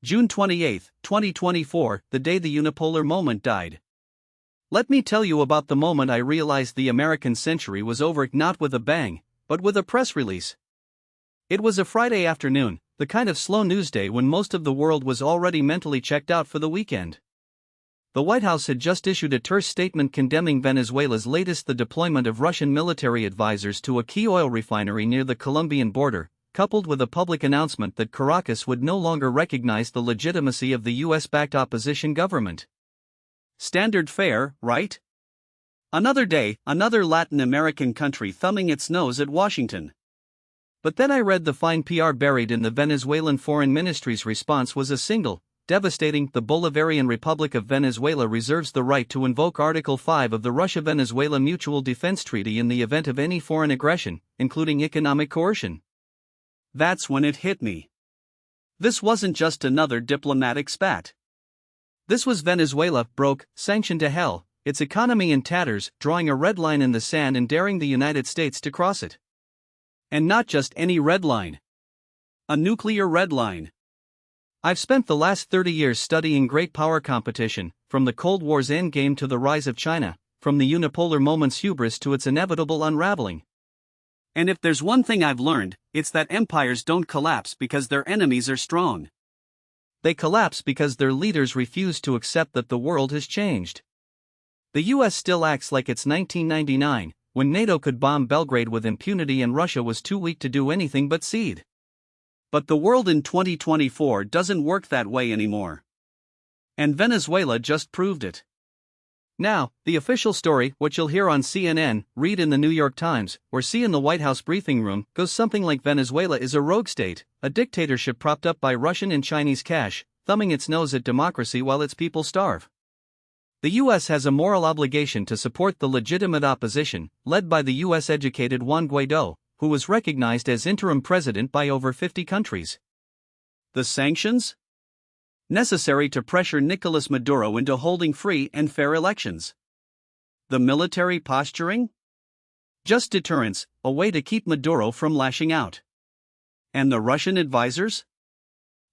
June 28, 2024, the day the unipolar moment died. Let me tell you about the moment I realized the American century was over, not with a bang, but with a press release. It was a Friday afternoon, the kind of slow news day when most of the world was already mentally checked out for the weekend. The White House had just issued a terse statement condemning Venezuela's latest, the deployment of Russian military advisors to a key oil refinery near the Colombian border, coupled with a public announcement that Caracas would no longer recognize the legitimacy of the US-backed opposition government. Standard fare, right? Another day, another Latin American country thumbing its nose at Washington. But then I read the fine PR buried in the Venezuelan Foreign Ministry's response was a single, devastating: the Bolivarian Republic of Venezuela reserves the right to invoke Article 5 of the Russia-Venezuela Mutual Defense Treaty in the event of any foreign aggression, including economic coercion. That's when it hit me. This wasn't just another diplomatic spat. This was Venezuela, broke, sanctioned to hell, its economy in tatters, drawing a red line in the sand and daring the United States to cross it. And not just any red line. A nuclear red line. I've spent the last 30 years studying great power competition, from the Cold War's endgame to the rise of China, from the unipolar moment's hubris to its inevitable unraveling. And if there's one thing I've learned, it's that empires don't collapse because their enemies are strong. They collapse because their leaders refuse to accept that the world has changed. The US still acts like it's 1999, when NATO could bomb Belgrade with impunity and Russia was too weak to do anything but cede. But the world in 2024 doesn't work that way anymore. And Venezuela just proved it. Now, the official story, what you'll hear on CNN, read in the New York Times, or see in the White House briefing room, goes something like: Venezuela is a rogue state, a dictatorship propped up by Russian and Chinese cash, thumbing its nose at democracy while its people starve. The US has a moral obligation to support the legitimate opposition, led by the US-educated Juan Guaidó, who was recognized as interim president by over 50 countries. The sanctions? Necessary to pressure Nicolas Maduro into holding free and fair elections. The military posturing? Just deterrence, a way to keep Maduro from lashing out. And the Russian advisors?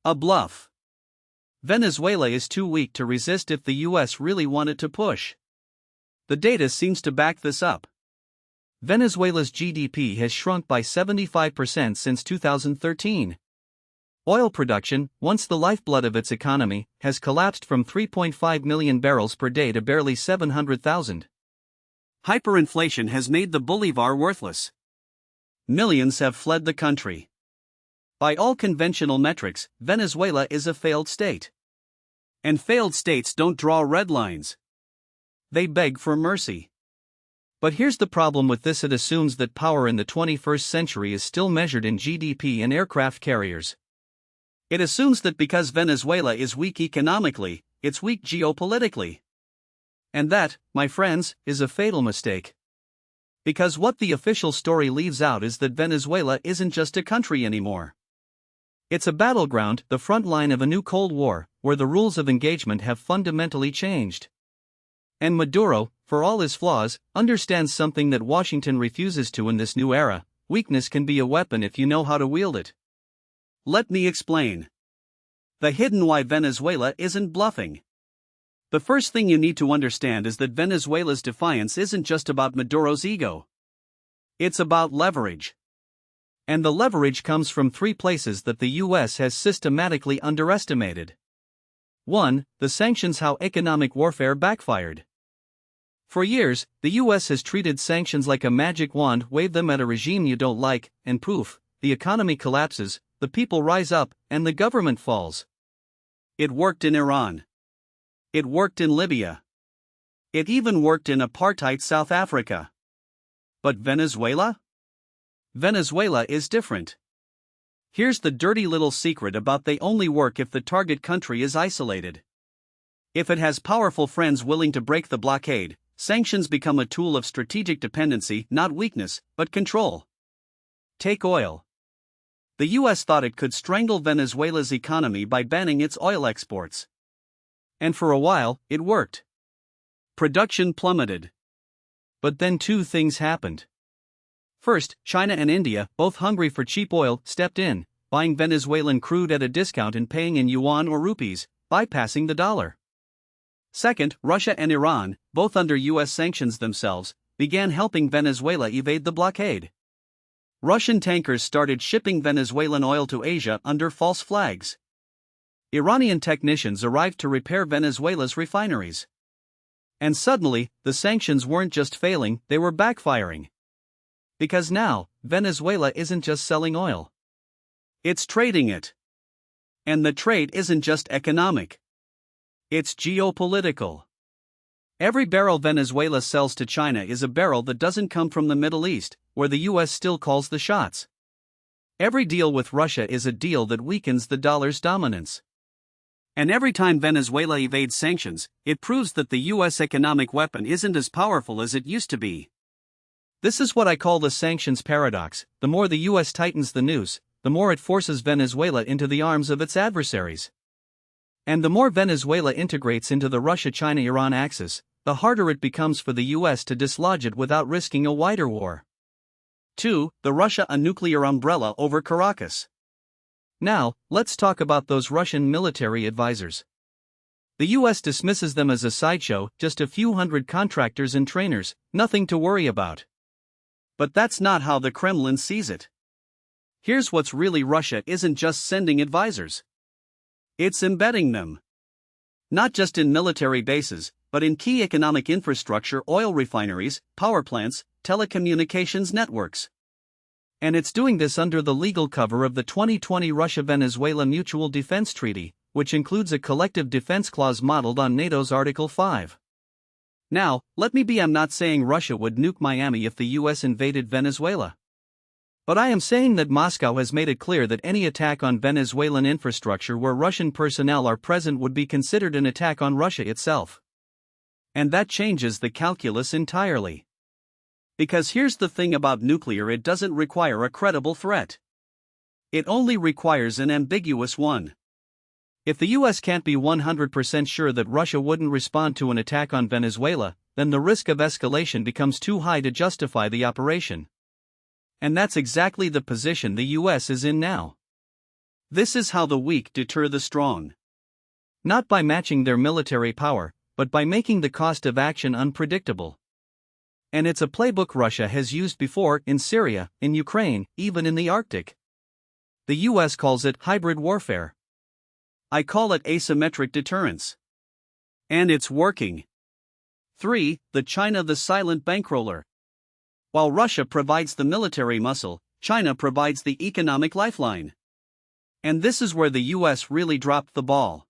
A bluff. Venezuela is too weak to resist if the US really wanted to push. The data seems to back this up. Venezuela's GDP has shrunk by 75% since 2013. Oil production, once the lifeblood of its economy, has collapsed from 3.5 million barrels per day to barely 700,000. Hyperinflation has made the bolivar worthless. Millions have fled the country. By all conventional metrics, Venezuela is a failed state. And failed states don't draw red lines. They beg for mercy. But here's the problem with this: it assumes that power in the 21st century is still measured in GDP and aircraft carriers. It assumes that because Venezuela is weak economically, it's weak geopolitically. And that, my friends, is a fatal mistake. Because what the official story leaves out is that Venezuela isn't just a country anymore. It's a battleground, the front line of a new Cold War, where the rules of engagement have fundamentally changed. And Maduro, for all his flaws, understands something that Washington refuses to in this new era: weakness can be a weapon if you know how to wield it. Let me explain. The hidden why Venezuela isn't bluffing. The first thing you need to understand is that Venezuela's defiance isn't just about Maduro's ego. It's about leverage. And the leverage comes from three places that the US has systematically underestimated. 1. The sanctions: how economic warfare backfired. For years, the US has treated sanctions like a magic wand: wave them at a regime you don't like, and poof, the economy collapses, the people rise up, and the government falls. It worked in Iran. It worked in Libya. It even worked in apartheid South Africa. But Venezuela? Venezuela is different. Here's the dirty little secret about: they only work if the target country is isolated. If it has powerful friends willing to break the blockade, sanctions become a tool of strategic dependency, not weakness, but control. Take oil. The US thought it could strangle Venezuela's economy by banning its oil exports. And for a while, it worked. Production plummeted. But then two things happened. First, China and India, both hungry for cheap oil, stepped in, buying Venezuelan crude at a discount and paying in yuan or rupees, bypassing the dollar. Second, Russia and Iran, both under U.S. sanctions themselves, began helping Venezuela evade the blockade. Russian tankers started shipping Venezuelan oil to Asia under false flags. Iranian technicians arrived to repair Venezuela's refineries. And suddenly, the sanctions weren't just failing, they were backfiring. Because now, Venezuela isn't just selling oil. It's trading it. And the trade isn't just economic. It's geopolitical. Every barrel Venezuela sells to China is a barrel that doesn't come from the Middle East, where the US still calls the shots. Every deal with Russia is a deal that weakens the dollar's dominance. And every time Venezuela evades sanctions, it proves that the US economic weapon isn't as powerful as it used to be. This is what I call the sanctions paradox. The more the US tightens the noose, the more it forces Venezuela into the arms of its adversaries. And the more Venezuela integrates into the Russia-China-Iran axis, the harder it becomes for the US to dislodge it without risking a wider war. 2. The Russia a nuclear umbrella over Caracas. Now, let's talk about those Russian military advisors. The US dismisses them as a sideshow, just a few hundred contractors and trainers, nothing to worry about. But that's not how the Kremlin sees it. Here's what's really Russia isn't just sending advisors. It's embedding them. Not just in military bases, but in key economic infrastructure, oil refineries, power plants, telecommunications networks. And it's doing this under the legal cover of the 2020 Russia-Venezuela Mutual Defense Treaty, which includes a collective defense clause modeled on NATO's Article 5. Now, let me be, I'm not saying Russia would nuke Miami if the US invaded Venezuela. But I am saying that Moscow has made it clear that any attack on Venezuelan infrastructure where Russian personnel are present would be considered an attack on Russia itself. And that changes the calculus entirely. Because here's the thing about nuclear: it doesn't require a credible threat. It only requires an ambiguous one. If the US can't be 100% sure that Russia wouldn't respond to an attack on Venezuela, then the risk of escalation becomes too high to justify the operation. And that's exactly the position the US is in now. This is how the weak deter the strong. Not by matching their military power, but by making the cost of action unpredictable. And it's a playbook Russia has used before, in Syria, in Ukraine, even in the Arctic. The US calls it hybrid warfare. I call it asymmetric deterrence. And it's working. 3. The China the silent bankroller. While Russia provides the military muscle, China provides the economic lifeline. And this is where the US really dropped the ball.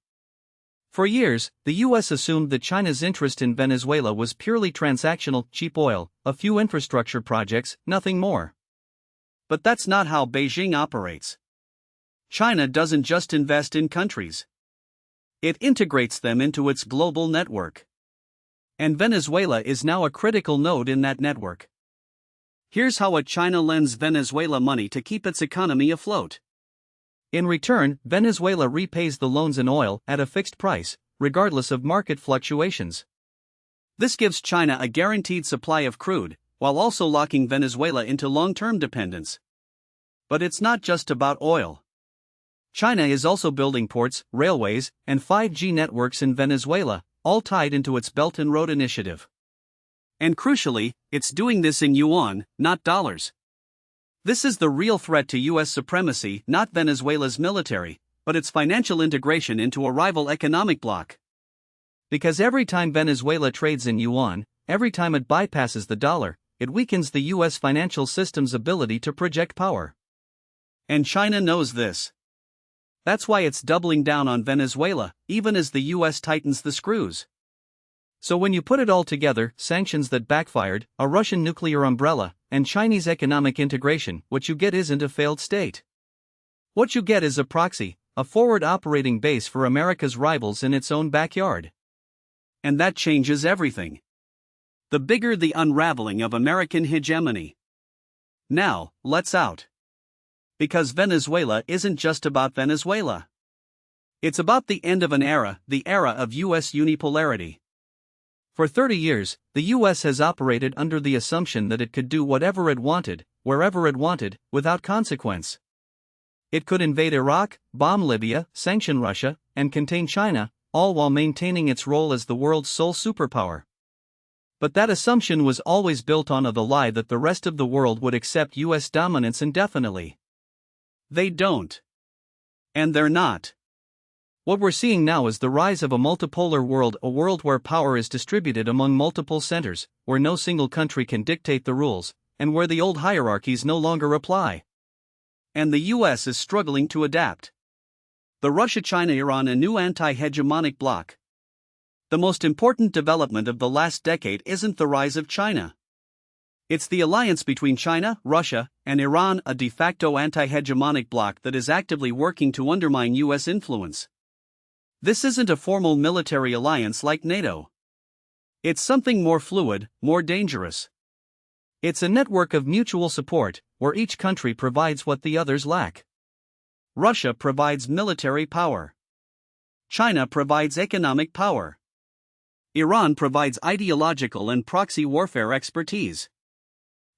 For years, the US assumed that China's interest in Venezuela was purely transactional: cheap oil, a few infrastructure projects, nothing more. But that's not how Beijing operates. China doesn't just invest in countries. It integrates them into its global network. And Venezuela is now a critical node in that network. Here's how China lends Venezuela money to keep its economy afloat. In return, Venezuela repays the loans in oil at a fixed price, regardless of market fluctuations. This gives China a guaranteed supply of crude, while also locking Venezuela into long-term dependence. But it's not just about oil. China is also building ports, railways, and 5G networks in Venezuela, all tied into its Belt and Road Initiative. And crucially, it's doing this in yuan, not dollars. This is the real threat to US supremacy, not Venezuela's military, but its financial integration into a rival economic bloc. Because every time Venezuela trades in yuan, every time it bypasses the dollar, it weakens the US financial system's ability to project power. And China knows this. That's why it's doubling down on Venezuela, even as the US tightens the screws. So when you put it all together, sanctions that backfired, a Russian nuclear umbrella, and Chinese economic integration, what you get isn't a failed state. What you get is a proxy, a forward operating base for America's rivals in its own backyard. And that changes everything. The bigger the unraveling of American hegemony. Now, let's out. Because Venezuela isn't just about Venezuela. It's about the end of an era, the era of US unipolarity. For 30 years, the US has operated under the assumption that it could do whatever it wanted, wherever it wanted, without consequence. It could invade Iraq, bomb Libya, sanction Russia, and contain China, all while maintaining its role as the world's sole superpower. But that assumption was always built on the lie that the rest of the world would accept US dominance indefinitely. They don't. And they're not. What we're seeing now is the rise of a multipolar world, a world where power is distributed among multiple centers, where no single country can dictate the rules, and where the old hierarchies no longer apply. And the US is struggling to adapt. The Russia-China-Iran, a new anti-hegemonic bloc. The most important development of the last decade isn't the rise of China. It's the alliance between China, Russia, and Iran, a de facto anti-hegemonic bloc that is actively working to undermine US influence. This isn't a formal military alliance like NATO. It's something more fluid, more dangerous. It's a network of mutual support, where each country provides what the others lack. Russia provides military power. China provides economic power. Iran provides ideological and proxy warfare expertise.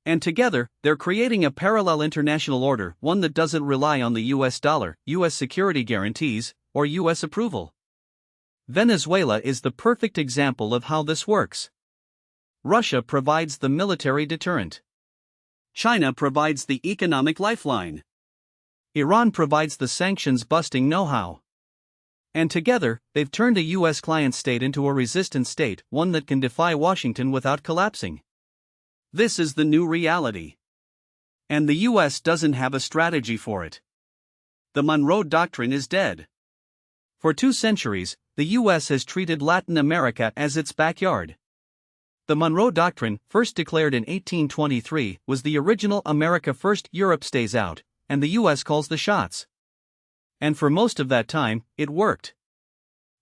And together, they're creating a parallel international order, one that doesn't rely on the US dollar, US security guarantees, or US approval. Venezuela is the perfect example of how this works. Russia provides the military deterrent. China provides the economic lifeline. Iran provides the sanctions-busting know-how. And together, they've turned a US client state into a resistant state, one that can defy Washington without collapsing. This is the new reality. And the US doesn't have a strategy for it. The Monroe Doctrine is dead. For 2 centuries, the US has treated Latin America as its backyard. The Monroe Doctrine, first declared in 1823, was the original America First, Europe Stays Out, and the US calls the shots. And for most of that time, it worked.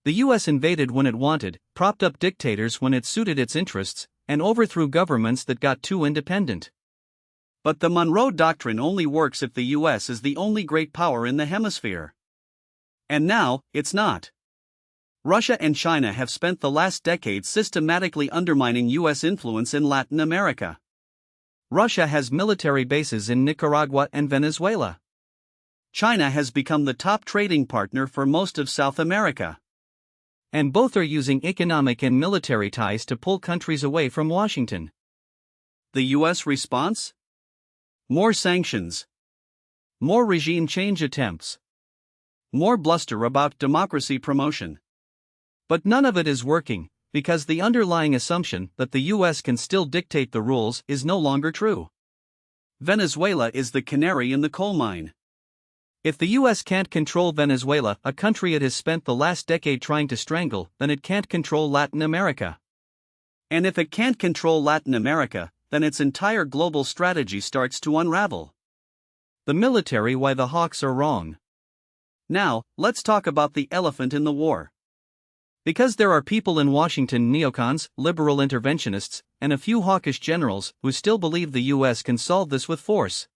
The US invaded when it wanted, propped up dictators when it suited its interests, and overthrew governments that got too independent. But the Monroe Doctrine only works if the US is the only great power in the hemisphere. And now, it's not. Russia and China have spent the last decade systematically undermining US influence in Latin America. Russia has military bases in Nicaragua and Venezuela. China has become the top trading partner for most of South America. And both are using economic and military ties to pull countries away from Washington. The US response? More sanctions. More regime change attempts. More bluster about democracy promotion. But none of it is working, because the underlying assumption that the US can still dictate the rules is no longer true. Venezuela is the canary in the coal mine. If the US can't control Venezuela, a country it has spent the last decade trying to strangle, then it can't control Latin America. And if it can't control Latin America, then its entire global strategy starts to unravel. The military, why the hawks are wrong. Now, let's talk about the elephant in the war. Because there are people in Washington, neocons, liberal interventionists, and a few hawkish generals who still believe the US can solve this with force.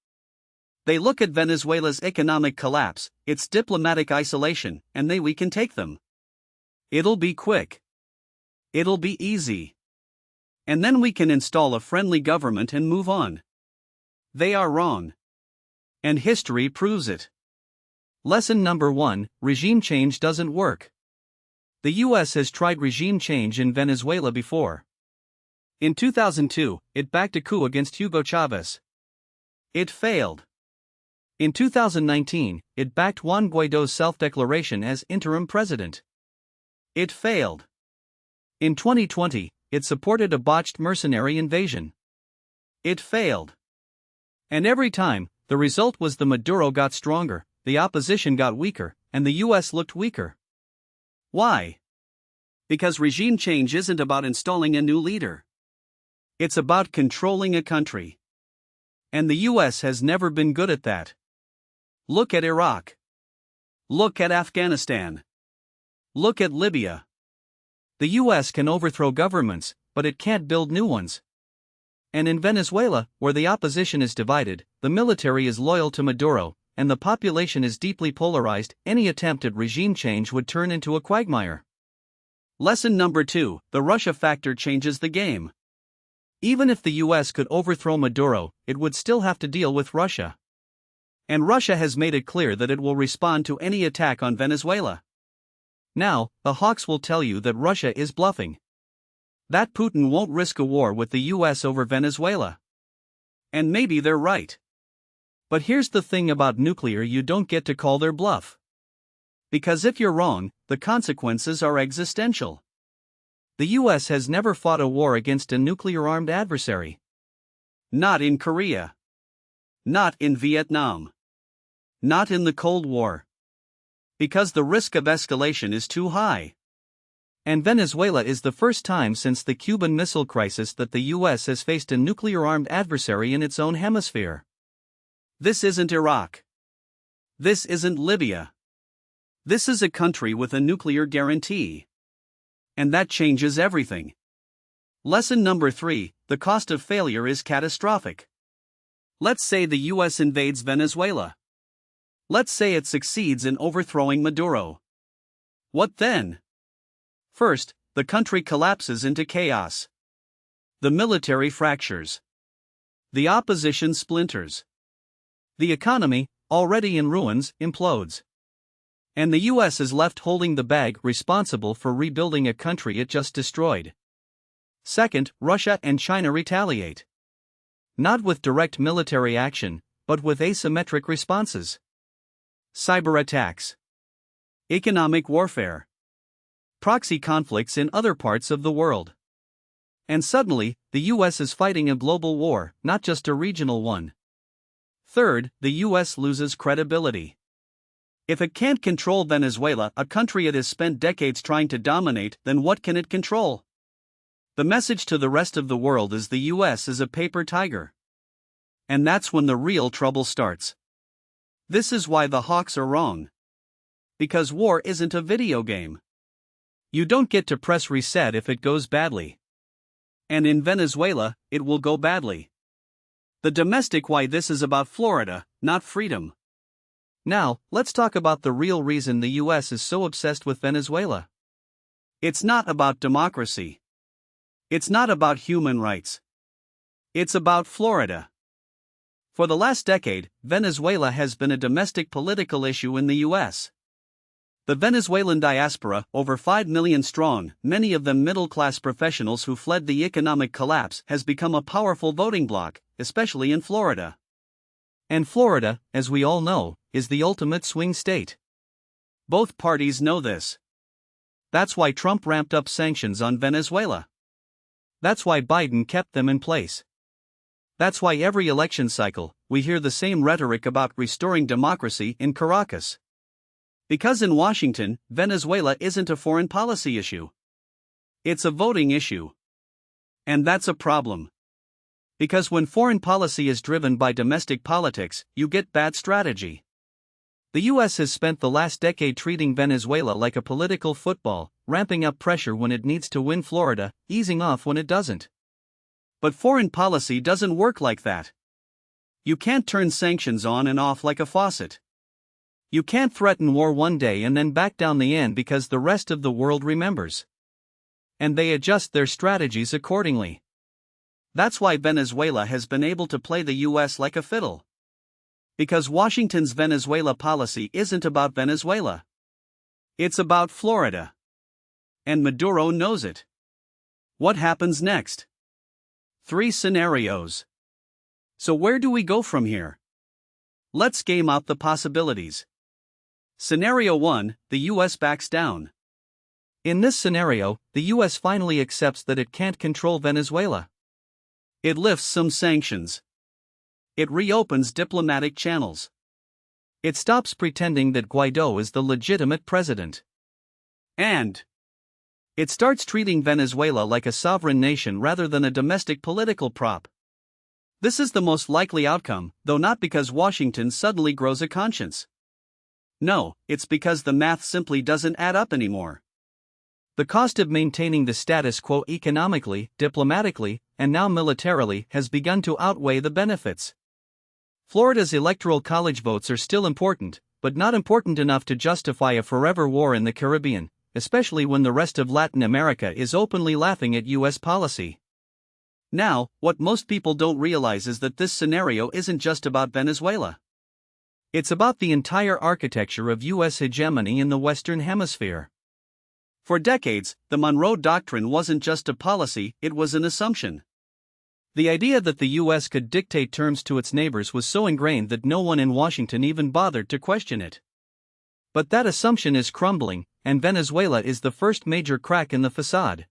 They look at Venezuela's economic collapse, its diplomatic isolation, and we can take them. It'll be quick. It'll be easy. And then we can install a friendly government and move on. They are wrong. And history proves it. Lesson number 1: regime change doesn't work. The US has tried regime change in Venezuela before. In 2002, it backed a coup against Hugo Chavez. It failed. In 2019, it backed Juan Guaido's self-declaration as interim president. It failed. In 2020, it supported a botched mercenary invasion. It failed. And every time, the result was the Maduro got stronger, the opposition got weaker, and the US looked weaker. Why? Because regime change isn't about installing a new leader. It's about controlling a country. And the US has never been good at that. Look at Iraq. Look at Afghanistan. Look at Libya. The US can overthrow governments, but it can't build new ones. And in Venezuela, where the opposition is divided, the military is loyal to Maduro, and the population is deeply polarized, any attempt at regime change would turn into a quagmire. Lesson number 2: the Russia factor changes the game. Even if the US could overthrow Maduro, it would still have to deal with Russia. And Russia has made it clear that it will respond to any attack on Venezuela. Now, the hawks will tell you that Russia is bluffing. That Putin won't risk a war with the US over Venezuela. And maybe they're right. But here's the thing about nuclear: you don't get to call their bluff. Because if you're wrong, the consequences are existential. The US has never fought a war against a nuclear-armed adversary. Not in Korea. Not in Vietnam. Not in the Cold War. Because the risk of escalation is too high. And Venezuela is the first time since the Cuban Missile Crisis that the US has faced a nuclear-armed adversary in its own hemisphere. This isn't Iraq. This isn't Libya. This is a country with a nuclear guarantee. And that changes everything. Lesson number 3: the cost of failure is catastrophic. Let's say the US invades Venezuela. Let's say it succeeds in overthrowing Maduro. What then? First, the country collapses into chaos. The military fractures. The opposition splinters. The economy, already in ruins, implodes. And the US is left holding the bag, responsible for rebuilding a country it just destroyed. Second, Russia and China retaliate. Not with direct military action, but with asymmetric responses. Cyber attacks. Economic warfare. Proxy conflicts in other parts of the world. And suddenly, the US is fighting a global war, not just a regional one. Third, the US loses credibility. If it can't control Venezuela, a country it has spent decades trying to dominate, then what can it control? The message to the rest of the world is the US is a paper tiger. And that's when the real trouble starts. This is why the hawks are wrong. Because war isn't a video game. You don't get to press reset if it goes badly. And in Venezuela, it will go badly. The domestic why: this is about Florida, not freedom. Now, let's talk about the real reason the US is so obsessed with Venezuela. It's not about democracy. It's not about human rights. It's about Florida. For the last decade, Venezuela has been a domestic political issue in the US. The Venezuelan diaspora, over 5 million strong, many of them middle-class professionals who fled the economic collapse, has become a powerful voting bloc, especially in Florida. And Florida, as we all know, is the ultimate swing state. Both parties know this. That's why Trump ramped up sanctions on Venezuela. That's why Biden kept them in place. That's why every election cycle, we hear the same rhetoric about restoring democracy in Caracas. Because in Washington, Venezuela isn't a foreign policy issue. It's a voting issue. And that's a problem. Because when foreign policy is driven by domestic politics, you get bad strategy. The US has spent the last decade treating Venezuela like a political football, ramping up pressure when it needs to win Florida, easing off when it doesn't. But foreign policy doesn't work like that. You can't turn sanctions on and off like a faucet. You can't threaten war one day and then back down the end because the rest of the world remembers. And they adjust their strategies accordingly. That's why Venezuela has been able to play the US like a fiddle. Because Washington's Venezuela policy isn't about Venezuela. It's about Florida. And Maduro knows it. What happens next? 3 scenarios. So where do we go from here? Let's game out the possibilities. Scenario 1, the US backs down. In this scenario, the US finally accepts that it can't control Venezuela. It lifts some sanctions. It reopens diplomatic channels. It stops pretending that Guaidó is the legitimate president. And it starts treating Venezuela like a sovereign nation rather than a domestic political prop. This is the most likely outcome, though not because Washington suddenly grows a conscience. No, it's because the math simply doesn't add up anymore. The cost of maintaining the status quo economically, diplomatically, and now militarily has begun to outweigh the benefits. Florida's electoral college votes are still important, but not important enough to justify a forever war in the Caribbean, especially when the rest of Latin America is openly laughing at US policy. Now, what most people don't realize is that this scenario isn't just about Venezuela. It's about the entire architecture of U.S. hegemony in the Western Hemisphere. For decades, the Monroe Doctrine wasn't just a policy, it was an assumption. The idea that the U.S. could dictate terms to its neighbors was so ingrained that no one in Washington even bothered to question it. But that assumption is crumbling, and Venezuela is the first major crack in the facade.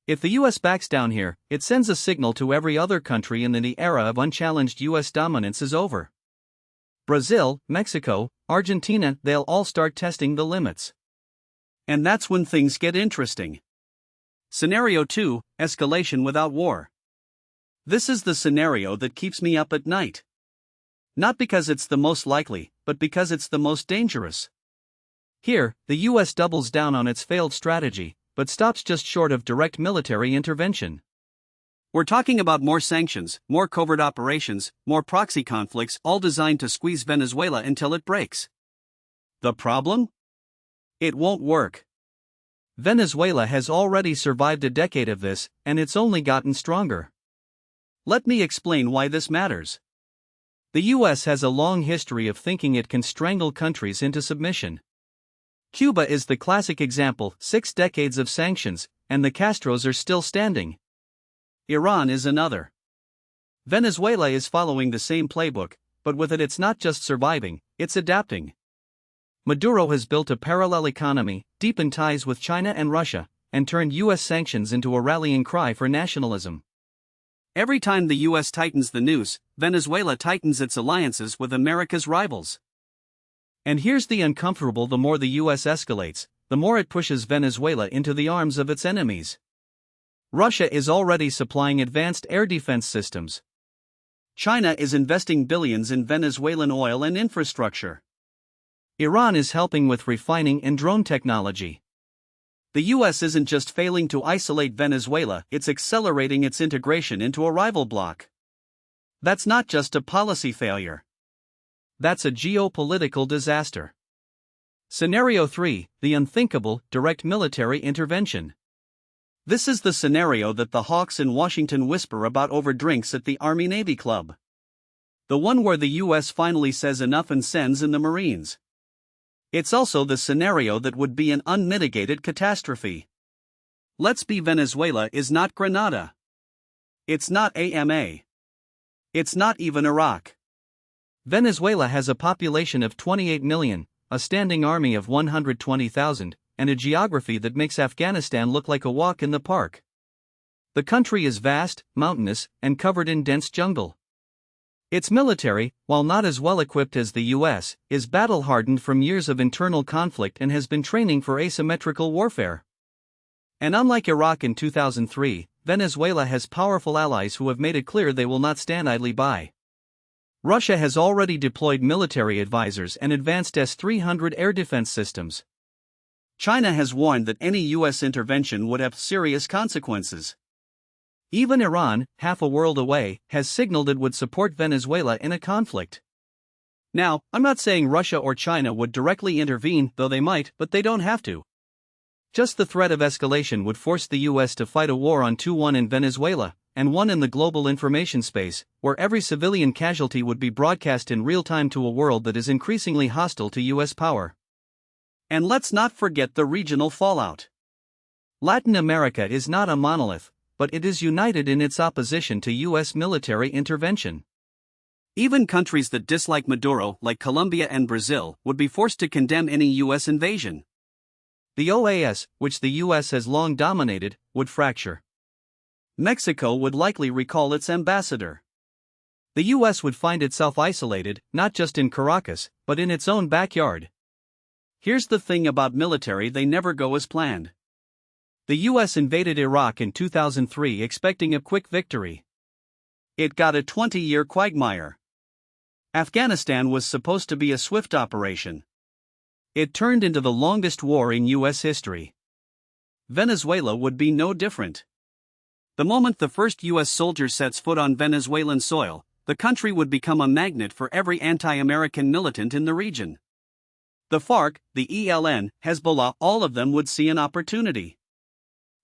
If the U.S. backs down here, it sends a signal to every other country in that the era of unchallenged U.S. dominance is over. Brazil, Mexico, Argentina, they'll all start testing the limits. And that's when things get interesting. Scenario 2, escalation without war. This is the scenario that keeps me up at night. Not because it's the most likely, but because it's the most dangerous. Here, the U.S. doubles down on its failed strategy, but stops just short of direct military intervention. We're talking about more sanctions, more covert operations, more proxy conflicts, all designed to squeeze Venezuela until it breaks. The problem? It won't work. Venezuela has already survived a decade of this, and it's only gotten stronger. Let me explain why this matters. The U.S. has a long history of thinking it can strangle countries into submission. Cuba is the classic example, 6 decades of sanctions, and the Castros are still standing. Iran is another. Venezuela is following the same playbook, but with it it's not just surviving, it's adapting. Maduro has built a parallel economy, deepened ties with China and Russia, and turned U.S. sanctions into a rallying cry for nationalism. Every time the U.S. tightens the noose, Venezuela tightens its alliances with America's rivals. And here's the uncomfortable: the more the U.S. escalates, the more it pushes Venezuela into the arms of its enemies. Russia is already supplying advanced air defense systems. China is investing billions in Venezuelan oil and infrastructure. Iran is helping with refining and drone technology. The U.S. isn't just failing to isolate Venezuela, it's accelerating its integration into a rival bloc. That's not just a policy failure. That's a geopolitical disaster. Scenario 3, the unthinkable, direct military intervention. This is the scenario that the hawks in Washington whisper about over drinks at the Army-Navy Club. The one where the U.S. finally says enough and sends in the Marines. It's also the scenario that would be an unmitigated catastrophe. Let's be: Venezuela is not Grenada. It's not AMA. It's not even Iraq. Venezuela has a population of 28 million, a standing army of 120,000, and a geography that makes Afghanistan look like a walk in the park. The country is vast, mountainous, and covered in dense jungle. Its military, while not as well equipped as the U.S., is battle-hardened from years of internal conflict and has been training for asymmetrical warfare. And unlike Iraq in 2003, Venezuela has powerful allies who have made it clear they will not stand idly by. Russia has already deployed military advisors and advanced S-300 air defense systems. China has warned that any U.S. intervention would have serious consequences. Even Iran, half a world away, has signaled it would support Venezuela in a conflict. Now, I'm not saying Russia or China would directly intervene, though they might, but they don't have to. Just the threat of escalation would force the U.S. to fight a war on 2-1 in Venezuela, and one in the global information space, where every civilian casualty would be broadcast in real time to a world that is increasingly hostile to U.S. power. And let's not forget the regional fallout. Latin America is not a monolith, but it is united in its opposition to U.S. military intervention. Even countries that dislike Maduro, like Colombia and Brazil, would be forced to condemn any U.S. invasion. The OAS, which the U.S. has long dominated, would fracture. Mexico would likely recall its ambassador. The U.S. would find itself isolated, not just in Caracas, but in its own backyard. Here's the thing about military: they never go as planned. The U.S. invaded Iraq in 2003 expecting a quick victory. It got a 20-year quagmire. Afghanistan was supposed to be a swift operation. It turned into the longest war in U.S. history. Venezuela would be no different. The moment the first U.S. soldier sets foot on Venezuelan soil, the country would become a magnet for every anti-American militant in the region. The FARC, the ELN, Hezbollah, all of them would see an opportunity.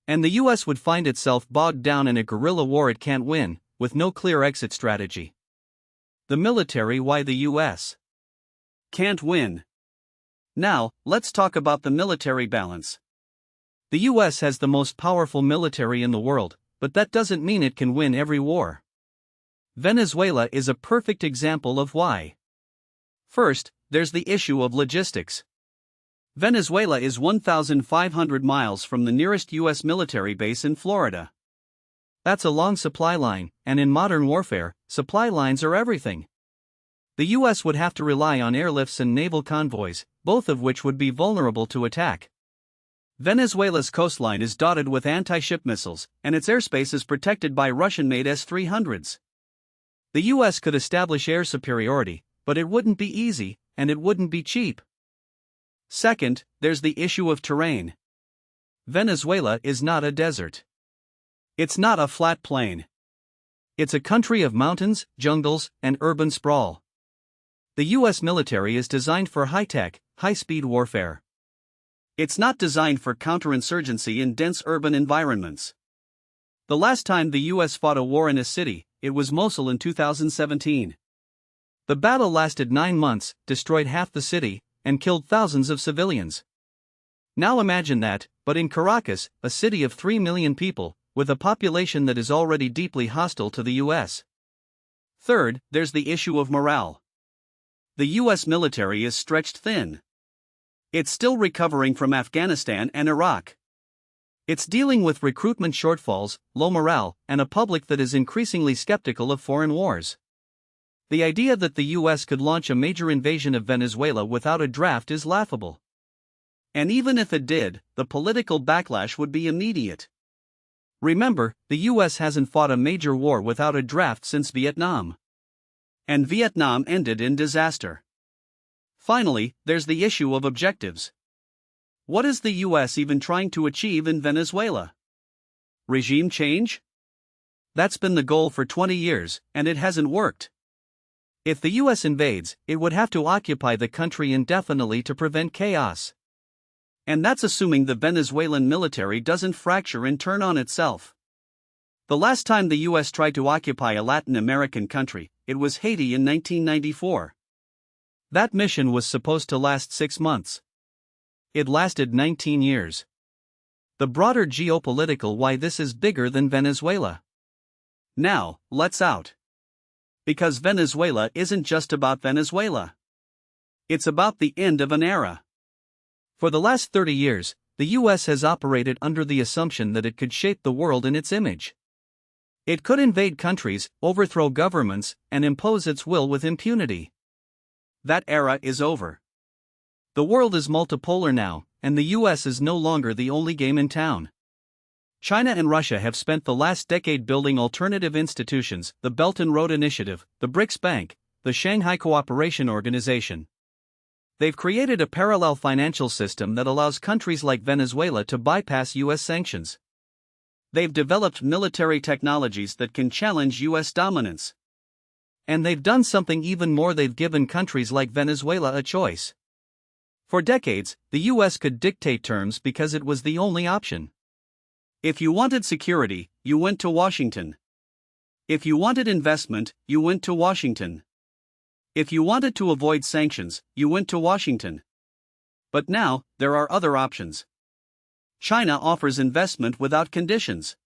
And the U.S. would find itself bogged down in a guerrilla war it can't win, with no clear exit strategy. The military: why the U.S.? Can't win. Now, let's talk about the military balance. The US has the most powerful military in the world, but that doesn't mean it can win every war. Venezuela is a perfect example of why. First, there's the issue of logistics. Venezuela is 1,500 miles from the nearest US military base in Florida. That's a long supply line, and in modern warfare, supply lines are everything. The US would have to rely on airlifts and naval convoys, both of which would be vulnerable to attack. Venezuela's coastline is dotted with anti-ship missiles, and its airspace is protected by Russian-made S-300s. The US could establish air superiority, but it wouldn't be easy, and it wouldn't be cheap. Second, there's the issue of terrain. Venezuela is not a desert. It's not a flat plain. It's a country of mountains, jungles, and urban sprawl. The US military is designed for high-tech, high-speed warfare. It's not designed for counterinsurgency in dense urban environments. The last time the US fought a war in a city, it was Mosul in 2017. The battle lasted 9 months, destroyed half the city, and killed thousands of civilians. Now imagine that, but in Caracas, a city of 3 million people, with a population that is already deeply hostile to the US. Third, there's the issue of morale. The US military is stretched thin. It's still recovering from Afghanistan and Iraq. It's dealing with recruitment shortfalls, low morale, and a public that is increasingly skeptical of foreign wars. The idea that the US could launch a major invasion of Venezuela without a draft is laughable. And even if it did, the political backlash would be immediate. Remember, the US hasn't fought a major war without a draft since Vietnam. And Vietnam ended in disaster. Finally, there's the issue of objectives. What is the US even trying to achieve in Venezuela? Regime change? That's been the goal for 20 years, and it hasn't worked. If the US invades, it would have to occupy the country indefinitely to prevent chaos. And that's assuming the Venezuelan military doesn't fracture and turn on itself. The last time the US tried to occupy a Latin American country, it was Haiti in 1994. That mission was supposed to last 6 months. It lasted 19 years. The broader geopolitical why this is bigger than Venezuela. Now, let's out. Because Venezuela isn't just about Venezuela. It's about the end of an era. For the last 30 years, the US has operated under the assumption that it could shape the world in its image. It could invade countries, overthrow governments, and impose its will with impunity. That era is over. The world is multipolar now, and the US is no longer the only game in town. China and Russia have spent the last decade building alternative institutions, the Belt and Road Initiative, the BRICS Bank, the Shanghai Cooperation Organization. They've created a parallel financial system that allows countries like Venezuela to bypass US sanctions. They've developed military technologies that can challenge US dominance. And they've done something even more, they've given countries like Venezuela a choice. For decades, the US could dictate terms because it was the only option. If you wanted security, you went to Washington. If you wanted investment, you went to Washington. If you wanted to avoid sanctions, you went to Washington. But now, there are other options. China offers investment without conditions.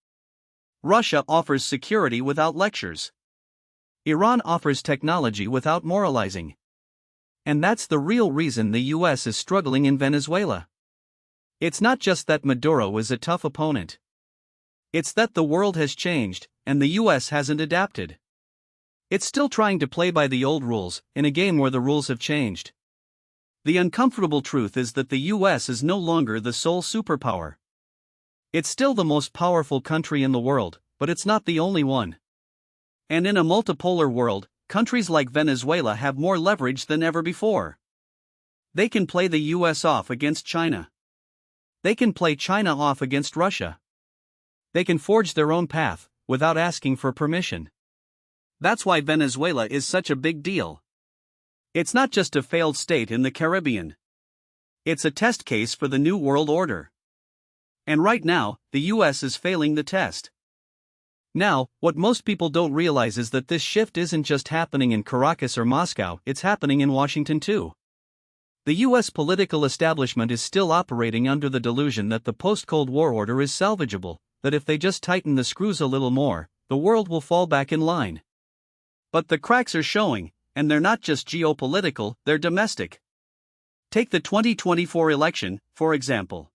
Russia offers security without lectures. Iran offers technology without moralizing. And that's the real reason the US is struggling in Venezuela. It's not just that Maduro is a tough opponent. It's that the world has changed, and the US hasn't adapted. It's still trying to play by the old rules, in a game where the rules have changed. The uncomfortable truth is that the US is no longer the sole superpower. It's still the most powerful country in the world, but it's not the only one. And in a multipolar world, countries like Venezuela have more leverage than ever before. They can play the US off against China. They can play China off against Russia. They can forge their own path, without asking for permission. That's why Venezuela is such a big deal. It's not just a failed state in the Caribbean. It's a test case for the New World Order. And right now, the US is failing the test. Now, what most people don't realize is that this shift isn't just happening in Caracas or Moscow, it's happening in Washington too. The US political establishment is still operating under the delusion that the post-Cold War order is salvageable, that if they just tighten the screws a little more, the world will fall back in line. But the cracks are showing, and they're not just geopolitical, they're domestic. Take the 2024 election, for example.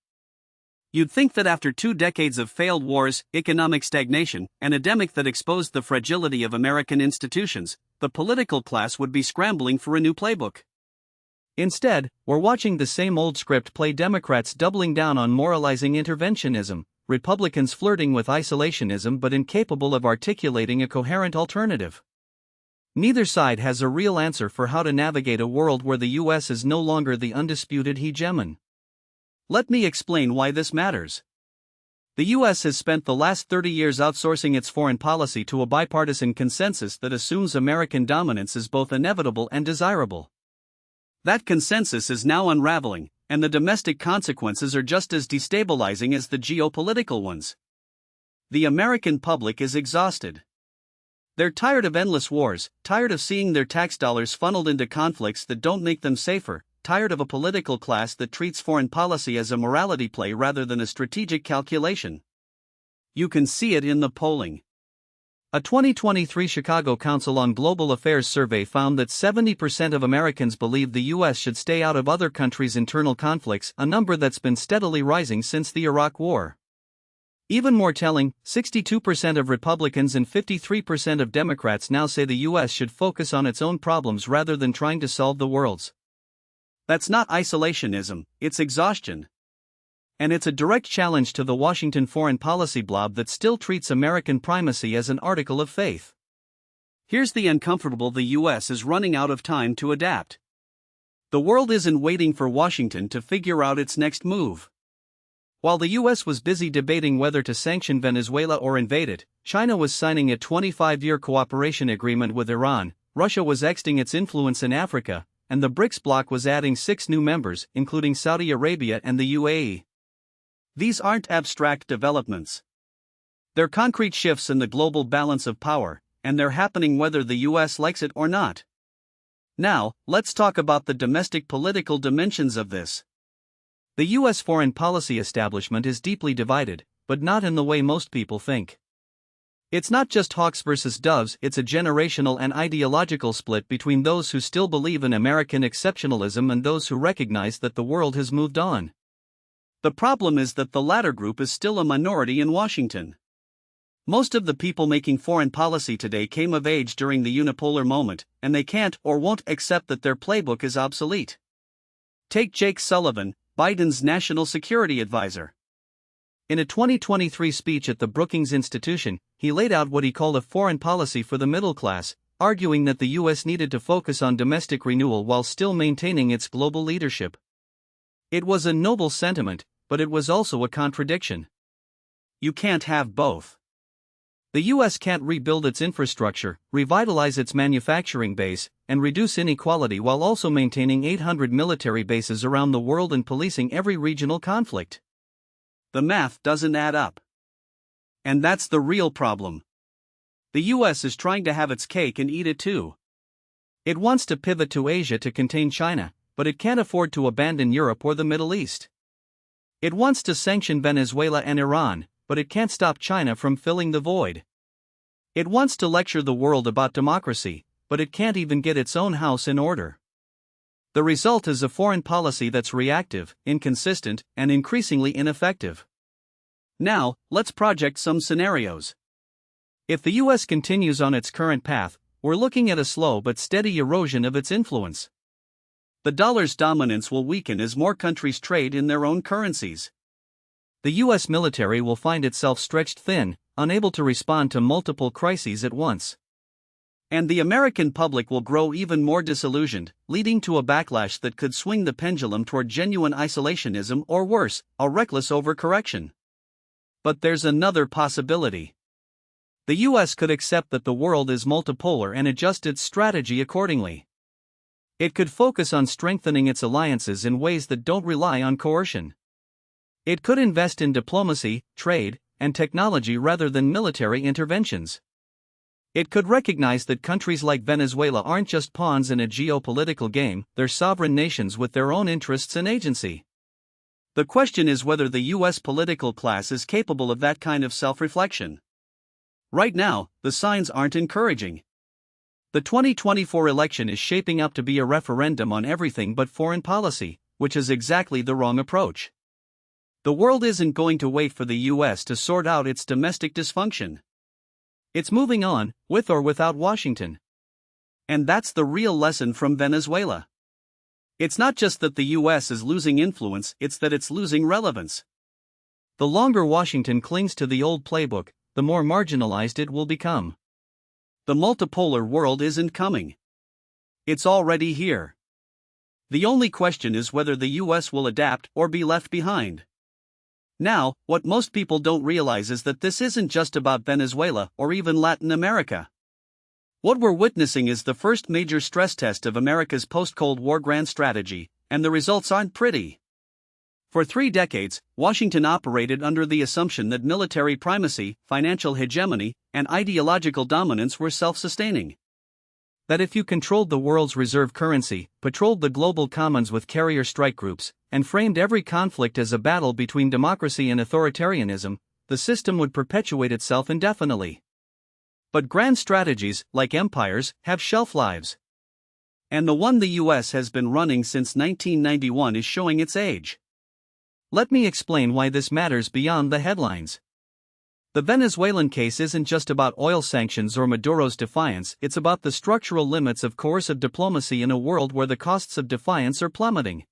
You'd think that after 2 decades of failed wars, economic stagnation, and a pandemic that exposed the fragility of American institutions, the political class would be scrambling for a new playbook. Instead, we're watching the same old script play: Democrats doubling down on moralizing interventionism, Republicans flirting with isolationism but incapable of articulating a coherent alternative. Neither side has a real answer for how to navigate a world where the US is no longer the undisputed hegemon. Let me explain why this matters. The US has spent the last 30 years outsourcing its foreign policy to a bipartisan consensus that assumes American dominance is both inevitable and desirable. That consensus is now unraveling, and the domestic consequences are just as destabilizing as the geopolitical ones. The American public is exhausted. They're tired of endless wars, tired of seeing their tax dollars funneled into conflicts that don't make them safer, tired of a political class that treats foreign policy as a morality play rather than a strategic calculation. You can see it in the polling. A 2023 Chicago Council on Global Affairs survey found that 70% of Americans believe the US should stay out of other countries' internal conflicts, a number that's been steadily rising since the Iraq War. Even more telling, 62% of Republicans and 53% of Democrats now say the US should focus on its own problems rather than trying to solve the world's. That's not isolationism, it's exhaustion. And it's a direct challenge to the Washington foreign policy blob that still treats American primacy as an article of faith. Here's the uncomfortable: the US is running out of time to adapt. The world isn't waiting for Washington to figure out its next move. While the US was busy debating whether to sanction Venezuela or invade it, China was signing a 25-year cooperation agreement with Iran, Russia was extending its influence in Africa, and the BRICS bloc was adding 6 new members, including Saudi Arabia and the UAE. These aren't abstract developments. They're concrete shifts in the global balance of power, and they're happening whether the US likes it or not. Now, let's talk about the domestic political dimensions of this. The US foreign policy establishment is deeply divided, but not in the way most people think. It's not just hawks versus doves, it's a generational and ideological split between those who still believe in American exceptionalism and those who recognize that the world has moved on. The problem is that the latter group is still a minority in Washington. Most of the people making foreign policy today came of age during the unipolar moment, and they can't or won't accept that their playbook is obsolete. Take Jake Sullivan, Biden's national security advisor. In a 2023 speech at the Brookings Institution, he laid out what he called a foreign policy for the middle class, arguing that the US needed to focus on domestic renewal while still maintaining its global leadership. It was a noble sentiment, but it was also a contradiction. You can't have both. The US can't rebuild its infrastructure, revitalize its manufacturing base, and reduce inequality while also maintaining 800 military bases around the world and policing every regional conflict. The math doesn't add up. And that's the real problem. The US is trying to have its cake and eat it too. It wants to pivot to Asia to contain China, but it can't afford to abandon Europe or the Middle East. It wants to sanction Venezuela and Iran, but it can't stop China from filling the void. It wants to lecture the world about democracy, but it can't even get its own house in order. The result is a foreign policy that's reactive, inconsistent, and increasingly ineffective. Now, let's project some scenarios. If the US continues on its current path, we're looking at a slow but steady erosion of its influence. The dollar's dominance will weaken as more countries trade in their own currencies. The US military will find itself stretched thin, unable to respond to multiple crises at once. And the American public will grow even more disillusioned, leading to a backlash that could swing the pendulum toward genuine isolationism or worse, a reckless overcorrection. But there's another possibility. The US could accept that the world is multipolar and adjust its strategy accordingly. It could focus on strengthening its alliances in ways that don't rely on coercion. It could invest in diplomacy, trade, and technology rather than military interventions. It could recognize that countries like Venezuela aren't just pawns in a geopolitical game, they're sovereign nations with their own interests and agency. The question is whether the US political class is capable of that kind of self-reflection. Right now, the signs aren't encouraging. The 2024 election is shaping up to be a referendum on everything but foreign policy, which is exactly the wrong approach. The world isn't going to wait for the US to sort out its domestic dysfunction. It's moving on, with or without Washington. And that's the real lesson from Venezuela. It's not just that the US is losing influence, it's that it's losing relevance. The longer Washington clings to the old playbook, the more marginalized it will become. The multipolar world isn't coming. It's already here. The only question is whether the US will adapt or be left behind. Now, what most people don't realize is that this isn't just about Venezuela or even Latin America. What we're witnessing is the first major stress test of America's post-Cold War grand strategy, and the results aren't pretty. For 3 decades, Washington operated under the assumption that military primacy, financial hegemony, and ideological dominance were self-sustaining. That if you controlled the world's reserve currency, patrolled the global commons with carrier strike groups, and framed every conflict as a battle between democracy and authoritarianism, the system would perpetuate itself indefinitely. But grand strategies, like empires, have shelf lives. And the one the US has been running since 1991 is showing its age. Let me explain why this matters beyond the headlines. The Venezuelan case isn't just about oil sanctions or Maduro's defiance, it's about the structural limits of coercive diplomacy in a world where the costs of defiance are plummeting.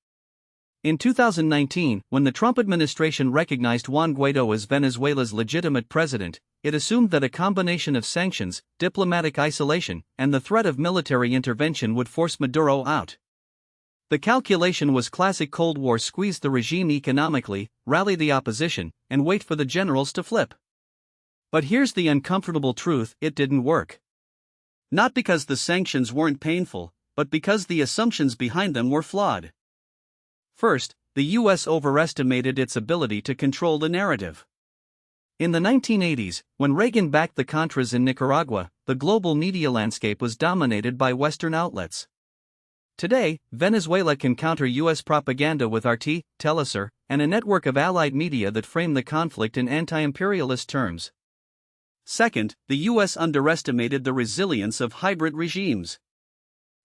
In 2019, when the Trump administration recognized Juan Guaido as Venezuela's legitimate president, it assumed that a combination of sanctions, diplomatic isolation, and the threat of military intervention would force Maduro out. The calculation was classic Cold War: squeeze the regime economically, rally the opposition, and wait for the generals to flip. But here's the uncomfortable truth: it didn't work. Not because the sanctions weren't painful, but because the assumptions behind them were flawed. First, the US overestimated its ability to control the narrative. In the 1980s, when Reagan backed the Contras in Nicaragua, the global media landscape was dominated by Western outlets. Today, Venezuela can counter US propaganda with RT, Telesur, and a network of allied media that frame the conflict in anti-imperialist terms. Second, the US underestimated the resilience of hybrid regimes.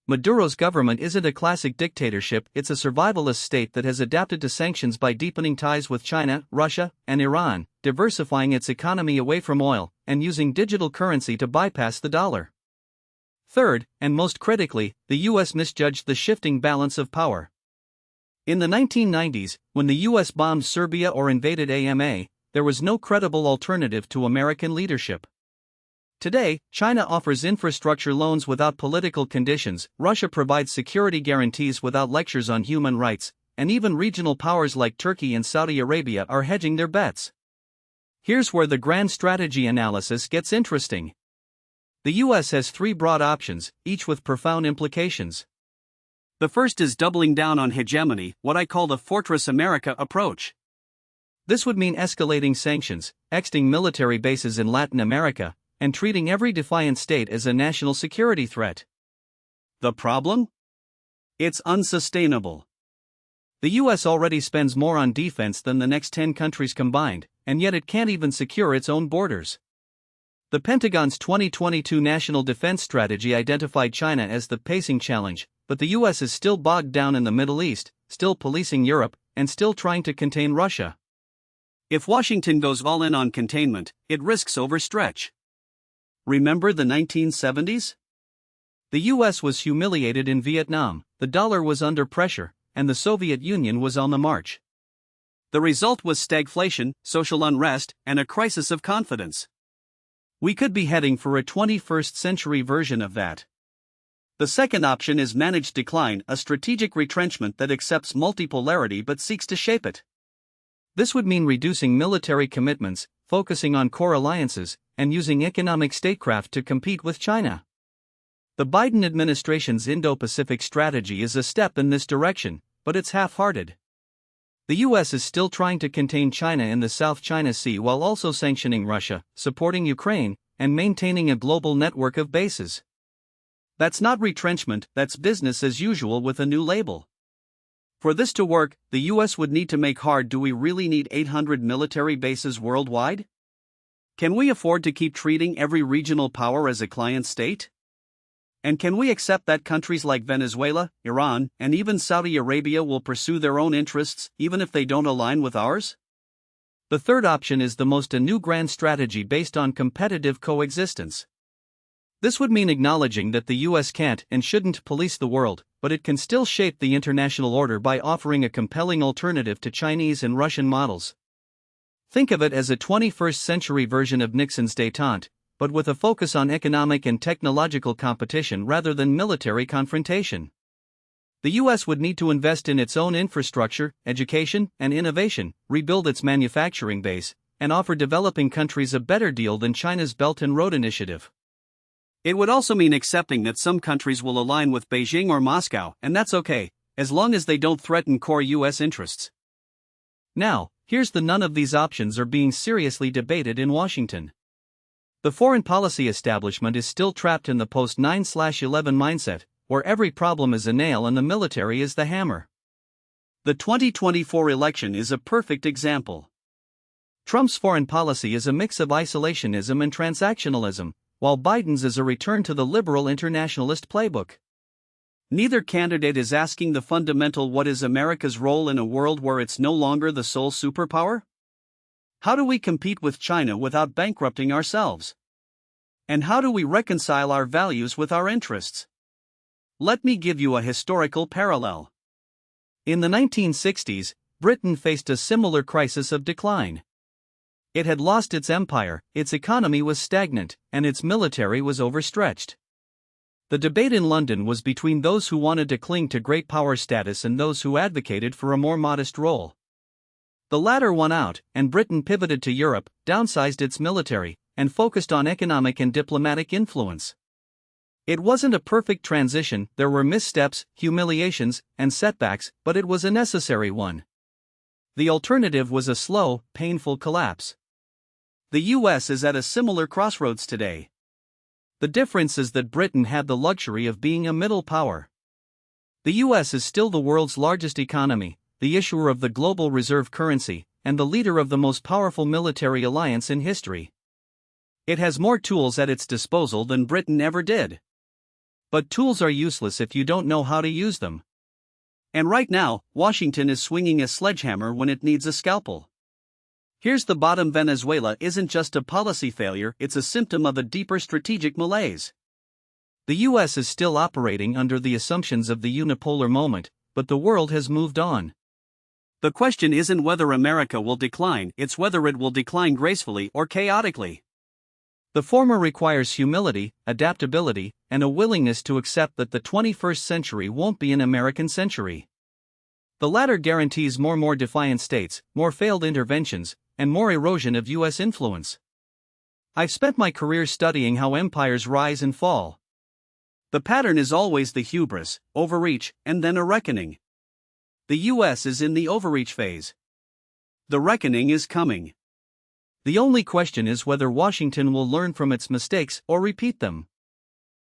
Maduro's government isn't a classic dictatorship, it's a survivalist state that has adapted to sanctions by deepening ties with China, Russia, and Iran, diversifying its economy away from oil, and using digital currency to bypass the dollar. Third, and most critically, the US misjudged the shifting balance of power. In the 1990s, when the US bombed Serbia or invaded AMA, there was no credible alternative to American leadership. Today, China offers infrastructure loans without political conditions, Russia provides security guarantees without lectures on human rights, and even regional powers like Turkey and Saudi Arabia are hedging their bets. Here's where the grand strategy analysis gets interesting. The US has 3 broad options, each with profound implications. The first is doubling down on hegemony, what I call the Fortress America approach. This would mean escalating sanctions, exiting military bases in Latin America, and treating every defiant state as a national security threat. The problem? It's unsustainable. The US already spends more on defense than the next 10 countries combined, and yet it can't even secure its own borders. The Pentagon's 2022 National Defense Strategy identified China as the pacing challenge, but the US is still bogged down in the Middle East, still policing Europe, and still trying to contain Russia. If Washington goes all in on containment, it risks overstretch. Remember the 1970s? The US was humiliated in Vietnam, the dollar was under pressure, and the Soviet Union was on the march. The result was stagflation, social unrest, and a crisis of confidence. We could be heading for a 21st century version of that. The second option is managed decline, a strategic retrenchment that accepts multipolarity but seeks to shape it. This would mean reducing military commitments, focusing on core alliances, and using economic statecraft to compete with China. The Biden administration's Indo-Pacific strategy is a step in this direction, but it's half-hearted. The US is still trying to contain China in the South China Sea while also sanctioning Russia, supporting Ukraine, and maintaining a global network of bases. That's not retrenchment, that's business as usual with a new label. For this to work, the US would need to make hard. Do we really need 800 military bases worldwide? Can we afford to keep treating every regional power as a client state? And can we accept that countries like Venezuela, Iran, and even Saudi Arabia will pursue their own interests, even if they don't align with ours? The third option is the most a new grand strategy based on competitive coexistence. This would mean acknowledging that the US can't and shouldn't police the world, but it can still shape the international order by offering a compelling alternative to Chinese and Russian models. Think of it as a 21st century version of Nixon's détente, but with a focus on economic and technological competition rather than military confrontation. The US would need to invest in its own infrastructure, education, and innovation, rebuild its manufacturing base, and offer developing countries a better deal than China's Belt and Road Initiative. It would also mean accepting that some countries will align with Beijing or Moscow, and that's okay, as long as they don't threaten core US interests. Now, here's the none of these options are being seriously debated in Washington. The foreign policy establishment is still trapped in the post-9/11 mindset, where every problem is a nail and the military is the hammer. The 2024 election is a perfect example. Trump's foreign policy is a mix of isolationism and transactionalism, while Biden's is a return to the liberal internationalist playbook. Neither candidate is asking the fundamental: what is America's role in a world where it's no longer the sole superpower? How do we compete with China without bankrupting ourselves? And how do we reconcile our values with our interests? Let me give you a historical parallel. In the 1960s, Britain faced a similar crisis of decline. It had lost its empire, its economy was stagnant, and its military was overstretched. The debate in London was between those who wanted to cling to great power status and those who advocated for a more modest role. The latter won out, and Britain pivoted to Europe, downsized its military, and focused on economic and diplomatic influence. It wasn't a perfect transition, there were missteps, humiliations, and setbacks, but it was a necessary one. The alternative was a slow, painful collapse. The US is at a similar crossroads today. The difference is that Britain had the luxury of being a middle power. The US is still the world's largest economy, the issuer of the global reserve currency, and the leader of the most powerful military alliance in history. It has more tools at its disposal than Britain ever did. But tools are useless if you don't know how to use them. And right now, Washington is swinging a sledgehammer when it needs a scalpel. Here's the bottom: Venezuela isn't just a policy failure, it's a symptom of a deeper strategic malaise. The US is still operating under the assumptions of the unipolar moment, but the world has moved on. The question isn't whether America will decline, it's whether it will decline gracefully or chaotically. The former requires humility, adaptability, and a willingness to accept that the 21st century won't be an American century. The latter guarantees more defiant states, more failed interventions, and more erosion of US influence. I've spent my career studying how empires rise and fall. The pattern is always the hubris, overreach, and then a reckoning. The US is in the overreach phase. The reckoning is coming. The only question is whether Washington will learn from its mistakes or repeat them.